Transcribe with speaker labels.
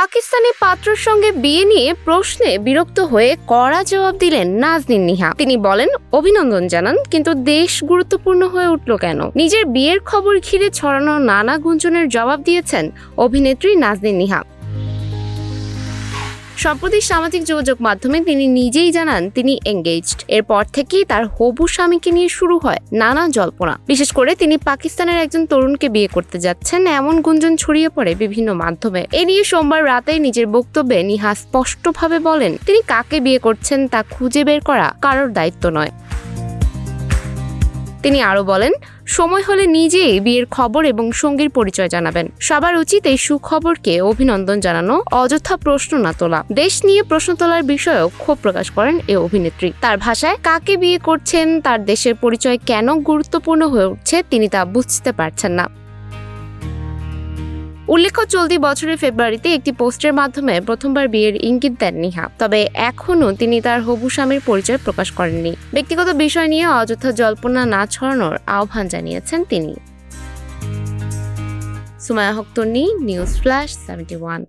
Speaker 1: পাকিস্তানি পাত্রের সঙ্গে বিয়ে নিয়ে প্রশ্নে বিরক্ত হয়ে কড়া জবাব দিলেন নাজনীন নিহা। তিনি বলেন, অভিনন্দন জানান, কিন্তু দেশ গুরুত্বপূর্ণ হয়ে উঠল কেন? নিজের বিয়ের খবর ঘিরে ছড়ানো নানা গুঞ্জনের জবাব দিয়েছেন অভিনেত্রী নাজনীন নিহা। সম্প্রতি সামাজিক যোগাযোগ মাধ্যমে তিনি নিজেই জানান তিনি এঙ্গেজড। এরপর থেকেই তার হবু স্বামীকে নিয়ে শুরু হয় নানা জল্পনা। বিশেষ করে তিনি পাকিস্তানের একজন তরুণকে বিয়ে করতে যাচ্ছেন এমন গুঞ্জন ছড়িয়ে পড়ে বিভিন্ন মাধ্যমে। এ নিয়ে সোমবার রাতে নিজের বক্তব্যে নিহা স্পষ্টভাবে বলেন, তিনি কাকে বিয়ে করছেন তা খুঁজে বের করা কারোর দায়িত্ব নয়। তিনি আরো বলেন, সময় হলে নিজেই বিয়ের খবর এবং সঙ্গীর পরিচয় জানাবেন। সবার উচিত এই সুখবরকে অভিনন্দন জানানো, অযথা প্রশ্ন না তোলা। দেশ নিয়ে প্রশ্ন তোলার বিষয়েও ক্ষোভ প্রকাশ করেন এই অভিনেত্রী। তার ভাষায়, কাকে বিয়ে করছেন, তার দেশের পরিচয় কেন গুরুত্বপূর্ণ হয়ে উঠছে তিনি তা বুঝতে পারছেন না। উল্লেখ্য, চলতি বছরের ফেব্রুয়ারিতে একটি পোস্টের মাধ্যমে প্রথমবার বিয়ের ইঙ্গিত দেন নিহা। তবে এখনও তিনি তার হবু স্বামীর পরিচয় প্রকাশ করেননি। ব্যক্তিগত বিষয় নিয়ে অযথা জল্পনা না ছড়ানোর আহ্বান জানিয়েছেন তিনি। সুমাইয়া হক তন্নি, নিউজ ফ্ল্যাশ 71।